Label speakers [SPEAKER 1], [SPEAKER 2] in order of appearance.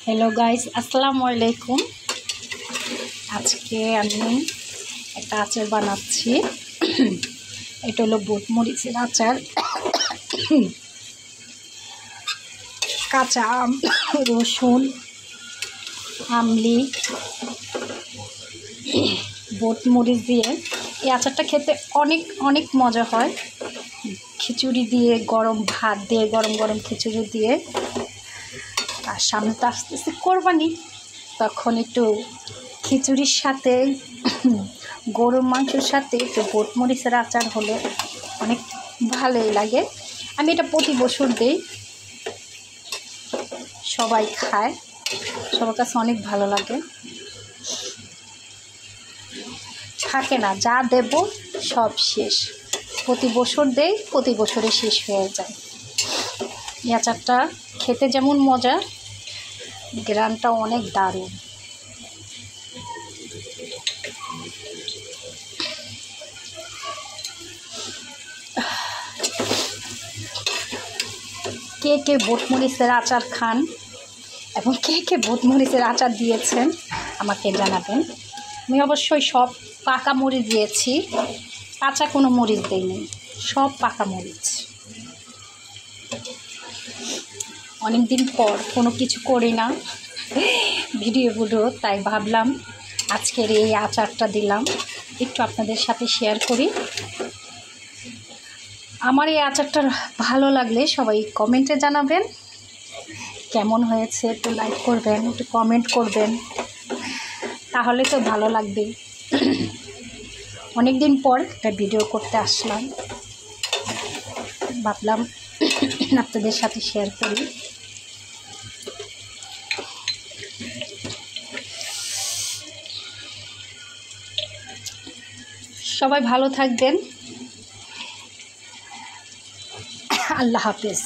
[SPEAKER 1] Hello guys, আসসালামু আলাইকুম। আজকে আমি একটা আচার বানাচ্ছি। এটা হলো বুট মরিচের আচার। কাঁচা আম, রসুন, আমলি, বুট মরিচ দিয়ে এই আচারটা খেতে অনেক অনেক মজা হয়। খিচুড়ি দিয়ে, গরম ভাত দিয়ে, গরম গরম খিচুড়ি দিয়ে। আর সামনে তো আসতেছে কোরবানি, তখন একটু খিচুড়ির সাথে গরুর মাংসের সাথে একটু বুট মরিচের আচার হলে অনেক ভালোই লাগে। আমি এটা প্রতি বছর দিই, সবাই খায়, সবার কাছে অনেক ভালো লাগে। থাকে না, যা দেব সব শেষ। প্রতি বছর দেই, প্রতি বছরে শেষ হয়ে যায়। এই আচারটা খেতে যেমন মজা, গ্রানটা অনেক দারুণ। কে কে বুট মরিচের আচার খান এবং কে কে বুট মরিচের আচার দিয়েছেন আমাকে জানাবেন। আমি অবশ্যই সব পাকা মরিচ দিয়েছি, কাঁচা কোনো মরিচ দিইনি, সব পাকা মরিচ। অনেক দিন পর কোনো কিছু করি না, ভিডিও, তাই ভাবলাম আজকের এই আচারটা দিলাম, একটু আপনাদের সাথে শেয়ার করি। আমার এই আচারটা ভালো লাগলে সবাই কমেন্টে জানাবেন কেমন হয়েছে। একটু লাইক করবেন, একটু কমেন্ট করবেন, তাহলে তো ভালো লাগবে। অনেক দিন পর একটা ভিডিও করতে আসলাম, ভাবলাম আপনাদের সাথে শেয়ার করি। সবাই ভালো থাকবেন। আল্লাহ হাফেজ।